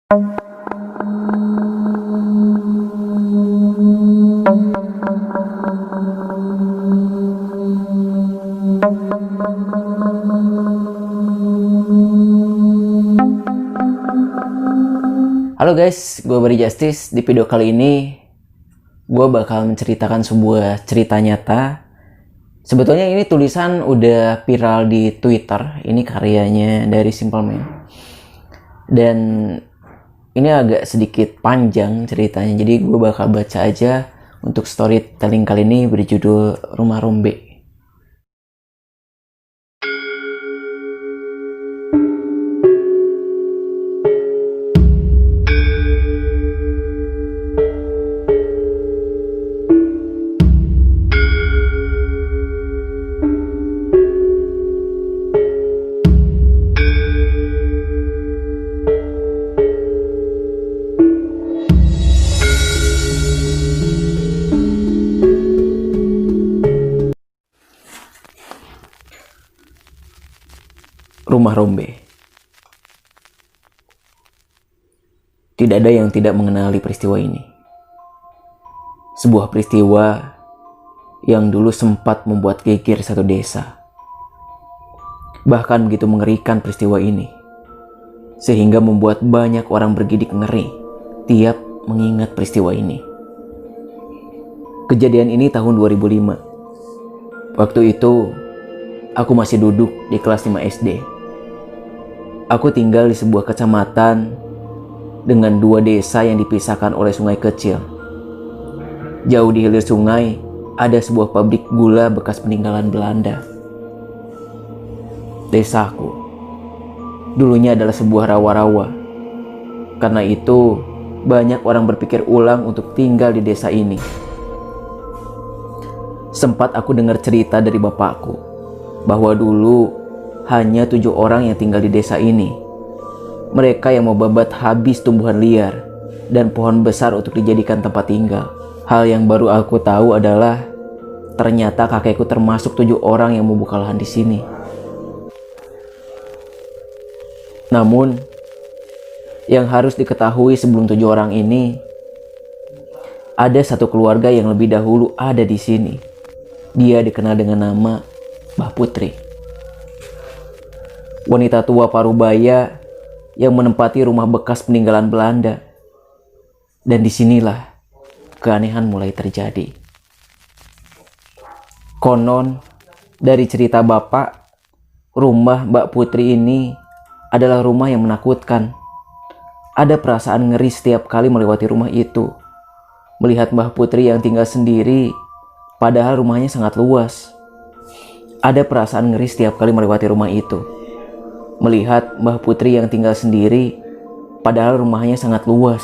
Halo guys, gue Bari Justice. Di video kali ini gue bakal menceritakan sebuah cerita nyata. Sebetulnya ini tulisan udah viral di Twitter. Ini karyanya dari Simple Man. Dan ini agak sedikit panjang ceritanya, jadi gue bakal baca aja untuk storytelling kali ini berjudul Rumah Rombe. Rumah Rombe. Tidak ada yang tidak mengenali peristiwa ini. Sebuah peristiwa yang dulu sempat membuat geger satu desa. Bahkan begitu mengerikan peristiwa ini, sehingga membuat banyak orang bergidik ngeri tiap mengingat peristiwa ini. Kejadian ini tahun 2005. Waktu itu, aku masih duduk di kelas 5 SD. Aku tinggal di sebuah kecamatan dengan 2 desa yang dipisahkan oleh sungai kecil. Jauh di hilir sungai, ada sebuah pabrik gula bekas peninggalan Belanda. Desaku dulunya adalah sebuah rawa-rawa. Karena itu, banyak orang berpikir ulang untuk tinggal di desa ini. Sempat aku dengar cerita dari bapakku bahwa dulu hanya 7 orang yang tinggal di desa ini. Mereka yang mau babat habis tumbuhan liar dan pohon besar untuk dijadikan tempat tinggal. Hal yang baru aku tahu adalah ternyata kakekku termasuk 7 orang yang membuka lahan di sini. Namun, yang harus diketahui sebelum 7 orang ini, ada satu keluarga yang lebih dahulu ada di sini. Dia dikenal dengan nama Mbah Putri. Wanita tua parubaya yang menempati rumah bekas peninggalan Belanda. Dan disinilah keanehan mulai terjadi. Konon, dari cerita bapak, rumah Mbak Putri ini adalah rumah yang menakutkan. Ada perasaan ngeri setiap kali melewati rumah itu. Melihat Mbah Putri yang tinggal sendiri, padahal rumahnya sangat luas. Ada perasaan ngeri setiap kali melewati rumah itu. Melihat Mbah Putri yang tinggal sendiri, padahal rumahnya sangat luas.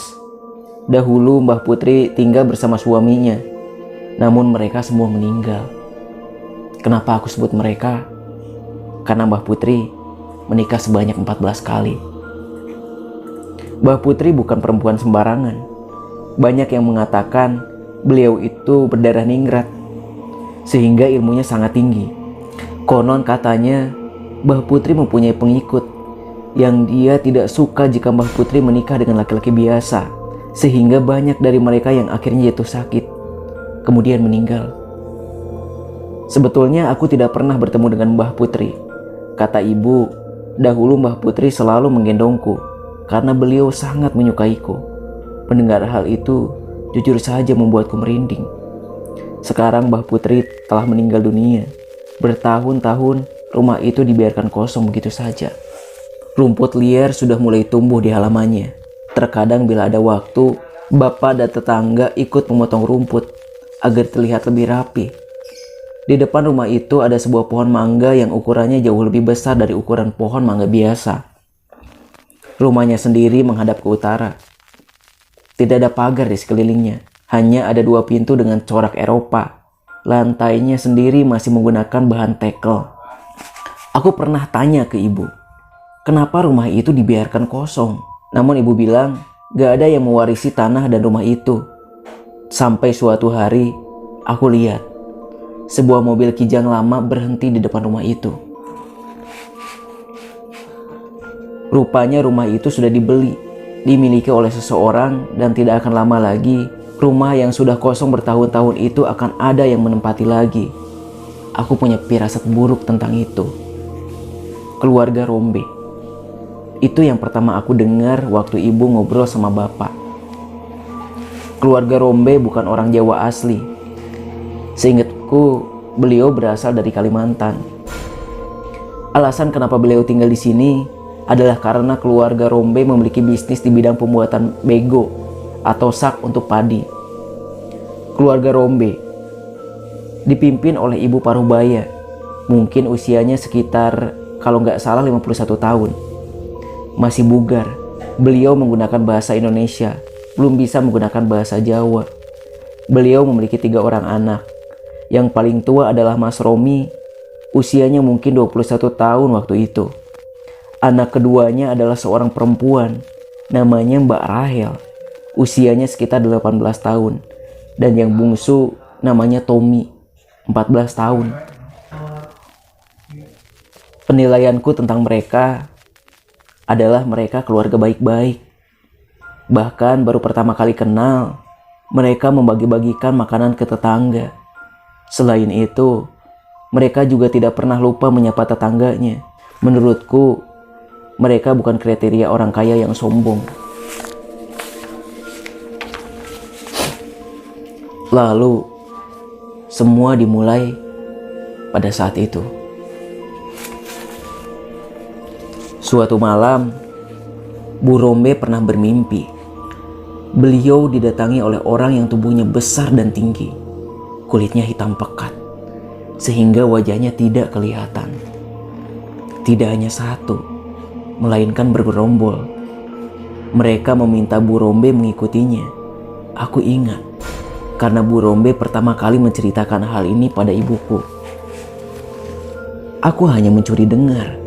Dahulu Mbah Putri tinggal bersama suaminya, namun mereka semua meninggal. Kenapa aku sebut mereka? Karena Mbah Putri menikah sebanyak 14 kali. Mbah Putri bukan perempuan sembarangan. Banyak yang mengatakan beliau itu berdarah ningrat, sehingga ilmunya sangat tinggi. Konon katanya Mbah Putri mempunyai pengikut yang dia tidak suka jika Mbah Putri menikah dengan laki-laki biasa, sehingga banyak dari mereka yang akhirnya jatuh sakit, kemudian meninggal. Sebetulnya aku tidak pernah bertemu dengan Mbah Putri. Kata ibu, dahulu Mbah Putri selalu menggendongku karena beliau sangat menyukaiku. Mendengar hal itu, jujur saja membuatku merinding. Sekarang Mbah Putri telah meninggal dunia. Bertahun-tahun rumah itu dibiarkan kosong begitu saja. Rumput liar sudah mulai tumbuh di halamannya. Terkadang bila ada waktu, bapak dan tetangga ikut memotong rumput agar terlihat lebih rapi. Di depan rumah itu ada sebuah pohon mangga yang ukurannya jauh lebih besar dari ukuran pohon mangga biasa. Rumahnya sendiri menghadap ke utara. Tidak ada pagar di sekelilingnya. Hanya ada 2 pintu dengan corak Eropa. Lantainya sendiri masih menggunakan bahan tekel. Aku pernah tanya ke ibu, kenapa rumah itu dibiarkan kosong? Namun ibu bilang, gak ada yang mewarisi tanah dan rumah itu. Sampai suatu hari, aku lihat sebuah mobil kijang lama berhenti di depan rumah itu. Rupanya rumah itu sudah dibeli dimiliki oleh seseorang dan tidak akan lama lagi rumah yang sudah kosong bertahun-tahun itu akan ada yang menempati lagi. Aku punya firasat buruk tentang itu. Keluarga Rombe. Itu yang pertama aku dengar waktu ibu ngobrol sama bapak. Keluarga Rombe bukan orang Jawa asli. Seingatku, beliau berasal dari Kalimantan. Alasan kenapa beliau tinggal di sini adalah karena keluarga Rombe memiliki bisnis di bidang pembuatan bego atau sak untuk padi. Keluarga Rombe dipimpin oleh Ibu Parubaya. Mungkin usianya sekitar, kalau nggak salah, 51 tahun. Masih bugar. Beliau menggunakan bahasa Indonesia, belum bisa menggunakan bahasa Jawa. Beliau memiliki 3 orang anak. Yang paling tua adalah Mas Romi, usianya mungkin 21 tahun waktu itu. Anak keduanya adalah seorang perempuan, namanya Mbak Rahel, usianya sekitar 18 tahun. Dan yang bungsu namanya Tommy, 14 tahun. Penilaianku tentang mereka adalah mereka keluarga baik-baik. Bahkan baru pertama kali kenal, mereka membagi-bagikan makanan ke tetangga. Selain itu, mereka juga tidak pernah lupa menyapa tetangganya. Menurutku, mereka bukan kriteria orang kaya yang sombong. Lalu, semua dimulai pada saat itu. Suatu malam, Bu Rombe pernah bermimpi. Beliau didatangi oleh orang yang tubuhnya besar dan tinggi. Kulitnya hitam pekat, sehingga wajahnya tidak kelihatan. Tidak hanya satu, melainkan bergerombol. Mereka meminta Bu Rombe mengikutinya. Aku ingat, karena Bu Rombe pertama kali menceritakan hal ini pada ibuku. Aku hanya mencuri dengar.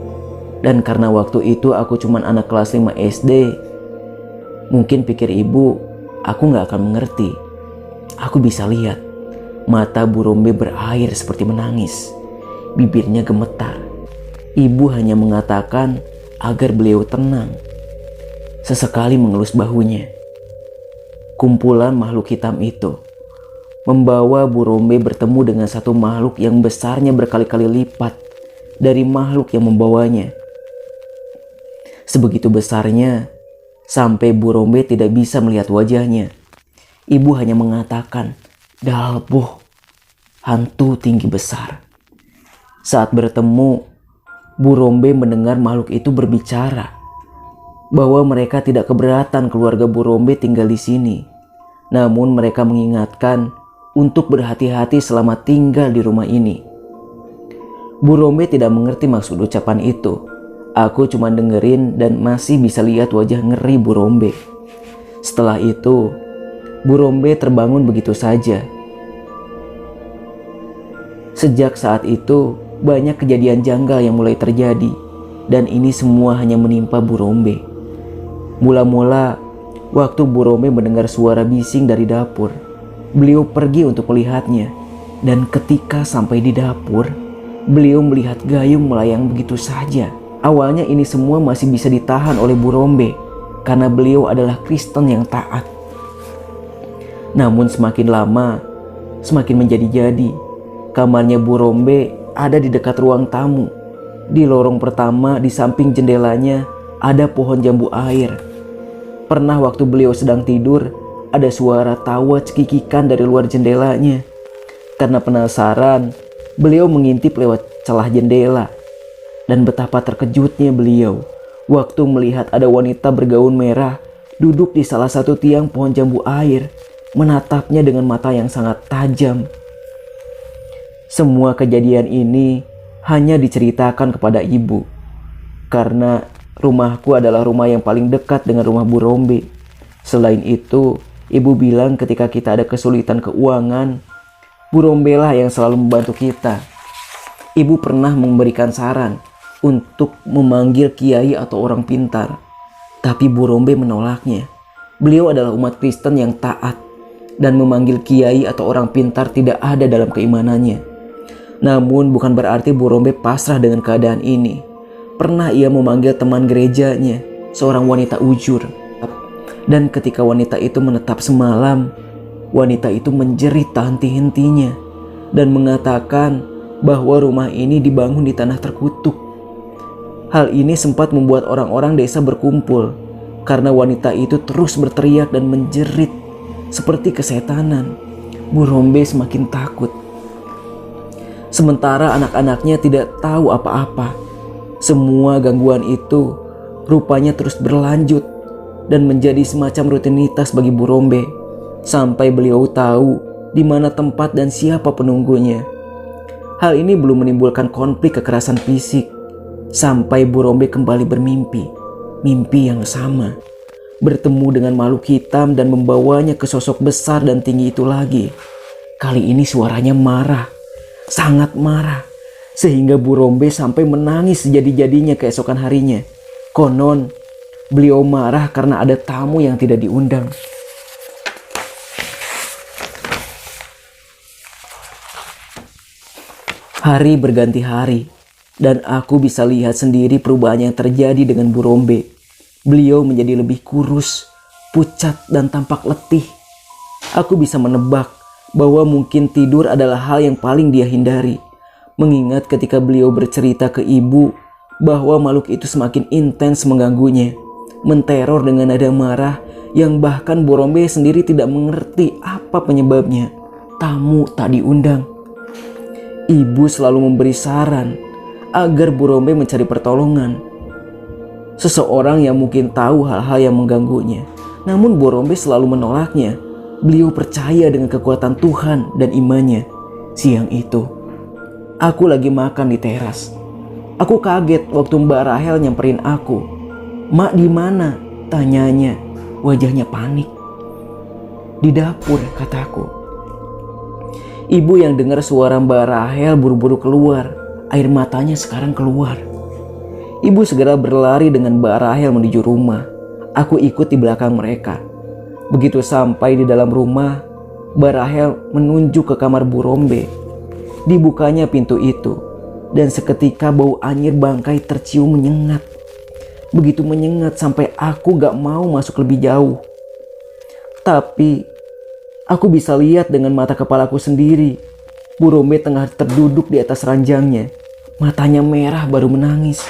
Dan karena waktu itu aku cuma anak kelas 5 SD, mungkin pikir ibu, aku gak akan mengerti. Aku bisa lihat, mata Bu Rombe berair seperti menangis. Bibirnya gemetar. Ibu hanya mengatakan agar beliau tenang. Sesekali mengelus bahunya. Kumpulan makhluk hitam itu membawa Bu Rombe bertemu dengan satu makhluk yang besarnya berkali-kali lipat dari makhluk yang membawanya. Sebegitu besarnya, sampai Bu Rombe tidak bisa melihat wajahnya. Ibu hanya mengatakan, "Dalboh, hantu tinggi besar." Saat bertemu, Bu Rombe mendengar makhluk itu berbicara bahwa mereka tidak keberatan keluarga Bu Rombe tinggal di sini. Namun mereka mengingatkan untuk berhati-hati selama tinggal di rumah ini. Bu Rombe tidak mengerti maksud ucapan itu. Aku cuma dengerin dan masih bisa lihat wajah ngeri Bu Rombe. Setelah itu, Bu Rombe terbangun begitu saja. Sejak saat itu, banyak kejadian janggal yang mulai terjadi. Dan ini semua hanya menimpa Bu Rombe. Mula-mula, waktu Bu Rombe mendengar suara bising dari dapur, beliau pergi untuk melihatnya. Dan ketika sampai di dapur, beliau melihat gayung melayang begitu saja. Awalnya ini semua masih bisa ditahan oleh Bu Rombe karena beliau adalah Kristen yang taat. Namun semakin lama, semakin menjadi-jadi. Kamarnya Bu Rombe ada di dekat ruang tamu. Di lorong pertama di samping jendelanya ada pohon jambu air. Pernah waktu beliau sedang tidur, ada suara tawa cekikikan dari luar jendelanya. Karena penasaran, beliau mengintip lewat celah jendela. Dan betapa terkejutnya beliau waktu melihat ada wanita bergaun merah duduk di salah satu tiang pohon jambu air, menatapnya dengan mata yang sangat tajam. Semua kejadian ini hanya diceritakan kepada ibu, karena rumahku adalah rumah yang paling dekat dengan rumah Bu Rombe. Selain itu, ibu bilang ketika kita ada kesulitan keuangan, Bu Rombe lah yang selalu membantu kita. Ibu pernah memberikan saran untuk memanggil kiai atau orang pintar, tapi Bu Rombe menolaknya. Beliau adalah umat Kristen yang taat, dan memanggil kiai atau orang pintar tidak ada dalam keimanannya. Namun bukan berarti Bu Rombe pasrah dengan keadaan ini. Pernah ia memanggil teman gerejanya, seorang wanita ujur. Dan ketika wanita itu menetap semalam, wanita itu menjerit tak henti-hentinya dan mengatakan bahwa rumah ini dibangun di tanah terkutuk. Hal ini sempat membuat orang-orang desa berkumpul karena wanita itu terus berteriak dan menjerit seperti kesetanan. Bu Rombe semakin takut. Sementara anak-anaknya tidak tahu apa-apa. Semua gangguan itu rupanya terus berlanjut dan menjadi semacam rutinitas bagi Bu Rombe sampai beliau tahu di mana tempat dan siapa penunggunya. Hal ini belum menimbulkan konflik kekerasan fisik sampai Bu Rombe kembali bermimpi, mimpi yang sama, bertemu dengan makhluk hitam dan membawanya ke sosok besar dan tinggi itu lagi. Kali ini suaranya marah, sangat marah, sehingga Bu Rombe sampai menangis sejadi-jadinya keesokan harinya. Konon beliau marah karena ada tamu yang tidak diundang. Hari berganti hari dan aku bisa lihat sendiri perubahan yang terjadi dengan Bu Rombe. Beliau menjadi lebih kurus, pucat dan tampak letih. Aku bisa menebak bahwa mungkin tidur adalah hal yang paling dia hindari. Mengingat ketika beliau bercerita ke ibu bahwa makhluk itu semakin intens mengganggunya, menteror dengan nada marah yang bahkan Bu Rombe sendiri tidak mengerti apa penyebabnya. Tamu tak diundang. Ibu selalu memberi saran agar Bu Rombe mencari pertolongan. Seseorang yang mungkin tahu hal-hal yang mengganggunya. Namun Bu Rombe selalu menolaknya. Beliau percaya dengan kekuatan Tuhan dan imannya. Siang itu, aku lagi makan di teras. Aku kaget waktu Mbak Rahel nyamperin aku. "Mak di mana?" tanyanya. Wajahnya panik. "Di dapur," kataku. Ibu yang dengar suara Mbak Rahel buru-buru keluar. Air matanya sekarang keluar. Ibu segera berlari dengan Mbak Rahel menuju rumah. Aku ikut di belakang mereka. Begitu sampai di dalam rumah, Mbak Rahel menunjuk ke kamar Bu Rombe. Dibukanya pintu itu, dan seketika bau anyir bangkai tercium menyengat. Begitu menyengat sampai aku gak mau masuk lebih jauh. Tapi aku bisa lihat dengan mata kepalaku sendiri. Bu Rombe tengah terduduk di atas ranjangnya. Matanya merah baru menangis.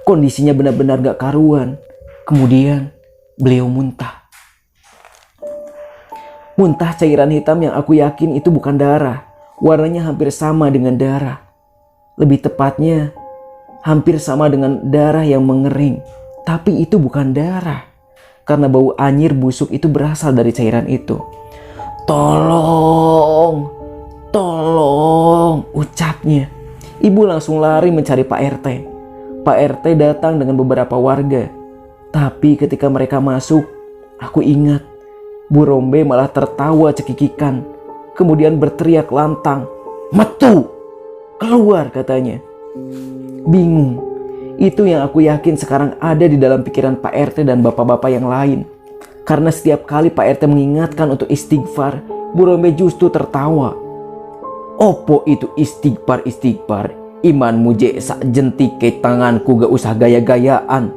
Kondisinya benar-benar gak karuan. Kemudian beliau muntah. Muntah cairan hitam yang aku yakin itu bukan darah. Warnanya hampir sama dengan darah. Lebih tepatnya, hampir sama dengan darah yang mengering. Tapi itu bukan darah. Karena bau anyir busuk itu berasal dari cairan itu. "Tolong, tolong," ucapnya. Ibu langsung lari mencari Pak RT. Pak RT datang dengan beberapa warga. Tapi ketika mereka masuk, aku ingat Bu Rombe malah tertawa cekikikan. Kemudian berteriak lantang, "Metu! Keluar!" katanya. Bingung. Itu yang aku yakin sekarang ada di dalam pikiran Pak RT dan bapak-bapak yang lain. Karena setiap kali Pak RT mengingatkan untuk istighfar, Bu Rombe justru tertawa. "Opo itu istighfar? Imanmu je sak jentike tanganku, gak usah gaya-gayaan."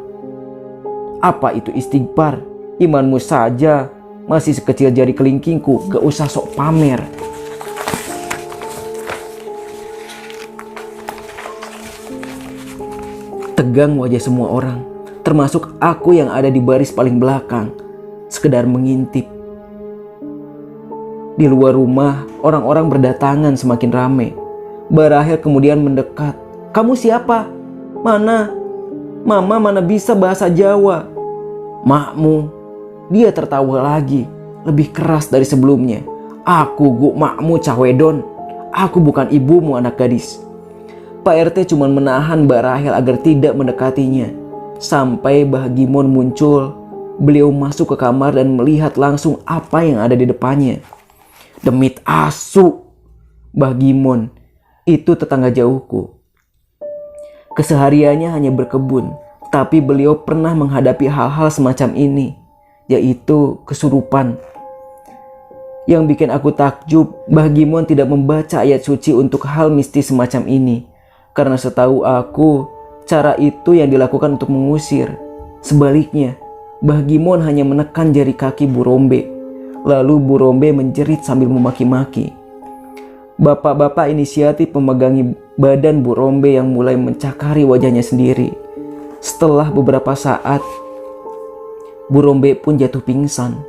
"Apa itu istighfar? Imanmu saja masih sekecil jari kelingkingku, gak usah sok pamer." Tegang wajah semua orang, termasuk aku yang ada di baris paling belakang, sekedar mengintip. Di luar rumah, orang-orang berdatangan semakin ramai. Mbak Rahel kemudian mendekat. "Kamu siapa? Mana? Mama mana bisa bahasa Jawa." "Makmu." Dia tertawa lagi, lebih keras dari sebelumnya. "Aku guk makmu cawedon. Aku bukan ibumu anak gadis." Pak RT cuma menahan Mbak Rahel agar tidak mendekatinya. Sampai Mbah Gimon muncul. Beliau masuk ke kamar dan melihat langsung apa yang ada di depannya. "Demit asu, Mbah Gimon." Itu tetangga jauhku. Kesehariannya hanya berkebun, tapi beliau pernah menghadapi hal-hal semacam ini, yaitu kesurupan. Yang bikin aku takjub, Mbah Gimon tidak membaca ayat suci untuk hal mistis semacam ini. Karena setahu aku, cara itu yang dilakukan untuk mengusir. Sebaliknya, Mbah Gimon hanya menekan jari kaki Bu Rombe. Lalu Bu Rombe menjerit sambil memaki-maki. Bapak-bapak inisiatif memegangi badan Bu Rombe yang mulai mencakari wajahnya sendiri. Setelah beberapa saat, Bu Rombe pun jatuh pingsan.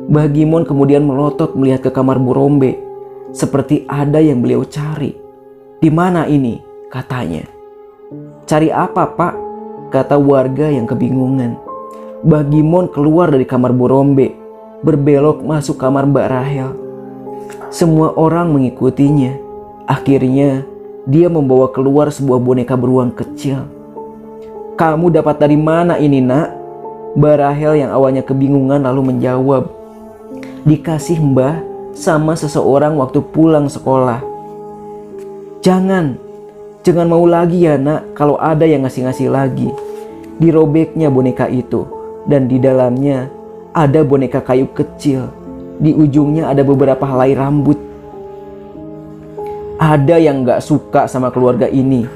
Mbah Gimon kemudian melotot melihat ke kamar Bu Rombe. Seperti ada yang beliau cari. "Di mana ini?" katanya. "Cari apa, Pak?" kata warga yang kebingungan. Mbah Gimon keluar dari kamar Bu Rombe, berbelok masuk kamar Mbak Rahel. Semua orang mengikutinya. Akhirnya dia membawa keluar sebuah boneka beruang kecil. "Kamu dapat dari mana ini, Nak?" Mbak Rahel yang awalnya kebingungan lalu menjawab, "Dikasih Mbah sama seseorang waktu pulang sekolah." Jangan mau lagi ya, Nak, kalau ada yang ngasih-ngasih lagi." Dirobeknya boneka itu, dan di dalamnya ada boneka kayu kecil. Di ujungnya ada beberapa helai rambut. Ada yang gak suka sama keluarga ini.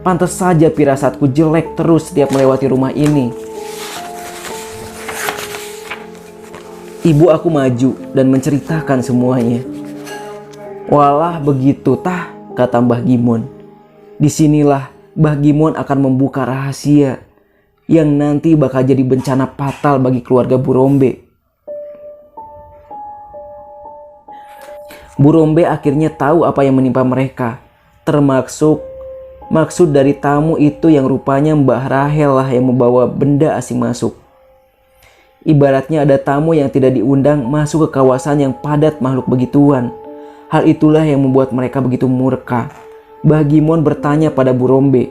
Pantas saja firasatku jelek terus setiap melewati rumah ini. Ibu aku maju dan menceritakan semuanya. "Walah begitu tah," kata Mbah Gimon. "Disinilah Mbah Gimon akan membuka rahasia yang nanti bakal jadi bencana fatal bagi keluarga Bu Rombe." Bu Rombe akhirnya tahu apa yang menimpa mereka, termasuk maksud dari tamu itu yang rupanya Mbah Rahel lah yang membawa benda asing masuk. Ibaratnya ada tamu yang tidak diundang masuk ke kawasan yang padat makhluk begituan. Hal itulah yang membuat mereka begitu murka. Mbah Gimon bertanya pada Bu Rombe,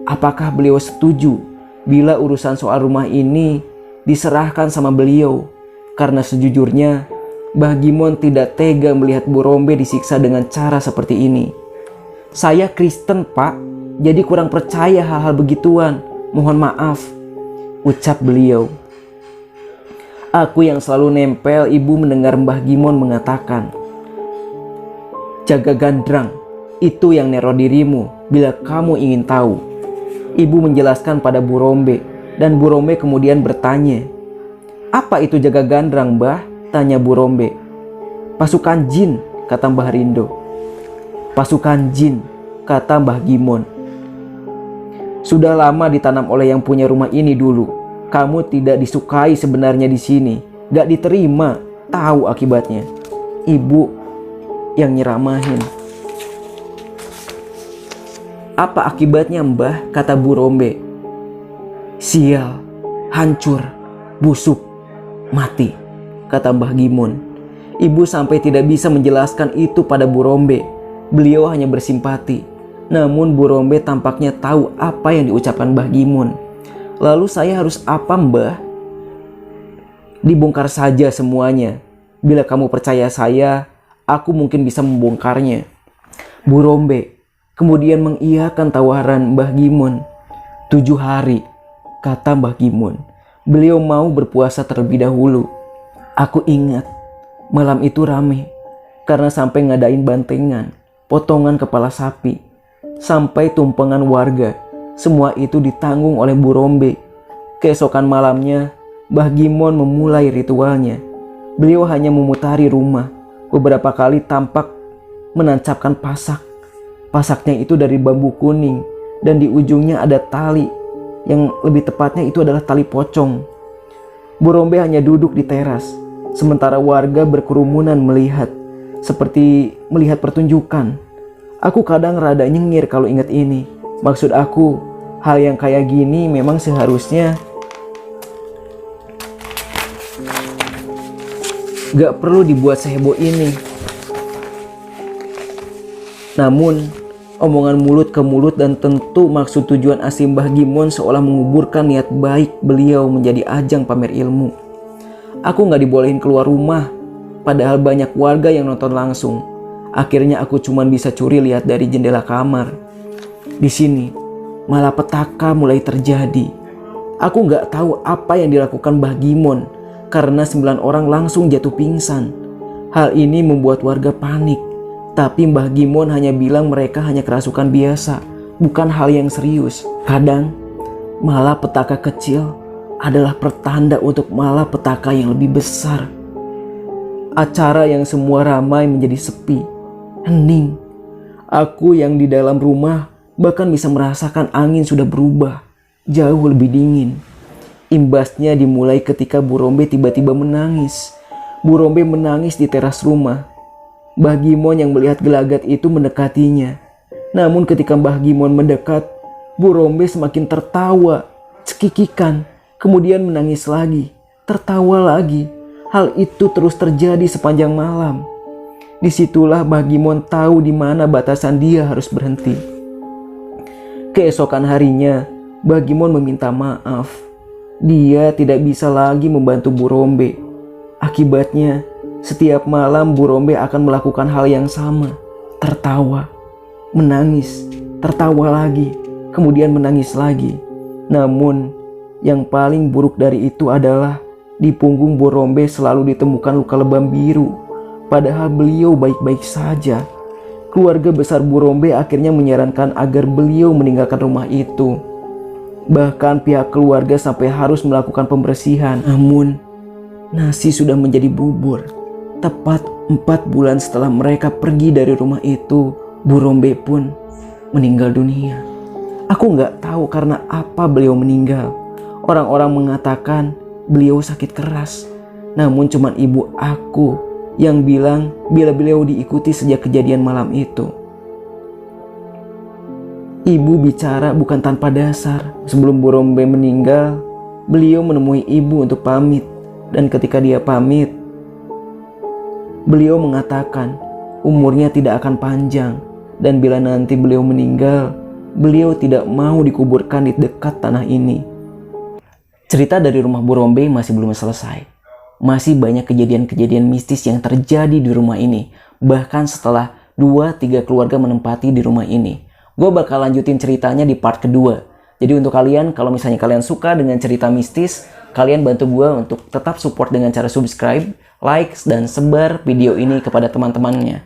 apakah beliau setuju bila urusan soal rumah ini diserahkan sama beliau. Karena sejujurnya Mbah Gimon tidak tega melihat Bu Rombe disiksa dengan cara seperti ini. "Saya Kristen, Pak, jadi kurang percaya hal-hal begituan. Mohon maaf," ucap beliau. Aku yang selalu nempel ibu mendengar Mbah Gimon mengatakan, "Jaga Gandrang, itu yang neror dirimu bila kamu ingin tahu." Ibu menjelaskan pada Bu Rombe, dan Bu Rombe kemudian bertanya, "Apa itu Jaga Gandrang, Mbah?" tanya Bu Rombe. "Pasukan jin," kata Mbah Rindo. "Pasukan jin," kata Mbah Gimon. "Sudah lama ditanam oleh yang punya rumah ini dulu. Kamu tidak disukai sebenarnya di sini, gak diterima, tahu akibatnya." Ibu yang nyeramahin. "Apa akibatnya, Mbah?" kata Bu Rombe. "Sial, hancur, busuk, mati," kata Mbah Gimon. Ibu sampai tidak bisa menjelaskan itu pada Bu Rombe. Beliau hanya bersimpati. Namun Bu Rombe tampaknya tahu apa yang diucapkan Mbah Gimon. "Lalu saya harus apa, Mbah?" "Dibongkar saja semuanya. Bila kamu percaya saya, aku mungkin bisa membongkarnya." Bu Rombe kemudian mengiyakan tawaran Mbah Gimon. 7 hari, kata Mbah Gimon. Beliau mau berpuasa terlebih dahulu. Aku ingat, malam itu rame, karena sampai ngadain bantengan, potongan kepala sapi, sampai tumpengan warga. Semua itu ditanggung oleh Bu Rombe. Keesokan malamnya, Mbah Gimon memulai ritualnya. Beliau hanya memutari rumah. Beberapa kali tampak menancapkan pasak. Pasaknya itu dari bambu kuning, dan di ujungnya ada tali. Yang lebih tepatnya itu adalah tali pocong. Bu Rombe hanya duduk di teras, sementara warga berkerumunan melihat, seperti melihat pertunjukan. Aku kadang rada nyengir kalau ingat ini. Maksud aku, hal yang kayak gini memang seharusnya gak perlu dibuat seheboh ini. Namun, omongan mulut ke mulut dan tentu maksud tujuan asli Mbah Gimon seolah menguburkan niat baik beliau menjadi ajang pamer ilmu. Aku gak dibolehin keluar rumah, padahal banyak warga yang nonton langsung. Akhirnya aku cuma bisa curi lihat dari jendela kamar. Di sini, malapetaka mulai terjadi. Aku gak tahu apa yang dilakukan Mbah Gimon, karena 9 orang langsung jatuh pingsan. Hal ini membuat warga panik. Tapi Mbah Gimon hanya bilang mereka hanya kerasukan biasa, bukan hal yang serius. Kadang, malapetaka kecil adalah pertanda untuk malapetaka yang lebih besar. Acara yang semua ramai menjadi sepi, hening. Aku yang di dalam rumah bahkan bisa merasakan angin sudah berubah, jauh lebih dingin. Imbasnya dimulai ketika Bu Rombe tiba-tiba menangis. Bu Rombe menangis di teras rumah. Mbah Gimon yang melihat gelagat itu mendekatinya. Namun ketika Mbah Gimon mendekat, Bu Rombe semakin tertawa, cekikikan, kemudian menangis lagi, tertawa lagi. Hal itu terus terjadi sepanjang malam. Disitulah Mbah Gimon tahu di mana batasan dia harus berhenti. Keesokan harinya, Mbah Gimon meminta maaf. Dia tidak bisa lagi membantu Bu Rombe. Akibatnya, setiap malam Bu Rombe akan melakukan hal yang sama. Tertawa, menangis, tertawa lagi, kemudian menangis lagi. Namun, yang paling buruk dari itu adalah di punggung Bu Rombe selalu ditemukan luka lebam biru. Padahal beliau baik-baik saja. Keluarga besar Bu Rombe akhirnya menyarankan agar beliau meninggalkan rumah itu. Bahkan pihak keluarga sampai harus melakukan pembersihan. Namun, nasi sudah menjadi bubur. Tepat 4 bulan setelah mereka pergi dari rumah itu, Bu Rombe pun meninggal dunia. Aku nggak tahu karena apa beliau meninggal. Orang-orang mengatakan beliau sakit keras. Namun cuman ibu aku yang bilang bila beliau diikuti sejak kejadian malam itu. Ibu bicara bukan tanpa dasar. Sebelum Bu Rombe meninggal, beliau menemui ibu untuk pamit. Dan ketika dia pamit, beliau mengatakan umurnya tidak akan panjang. Dan bila nanti beliau meninggal, beliau tidak mau dikuburkan di dekat tanah ini. Cerita dari rumah Bu Rombe masih belum selesai. Masih banyak kejadian-kejadian mistis yang terjadi di rumah ini. Bahkan setelah 2-3 keluarga menempati di rumah ini. Gue bakal lanjutin ceritanya di part kedua. Jadi untuk kalian, kalau misalnya kalian suka dengan cerita mistis, kalian bantu gue untuk tetap support dengan cara subscribe, like, dan sebar video ini kepada teman-temannya.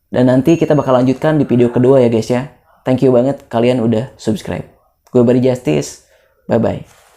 Dan nanti kita bakal lanjutkan di video kedua ya guys ya. Thank you banget kalian udah subscribe. Gue Bari Justice, bye-bye.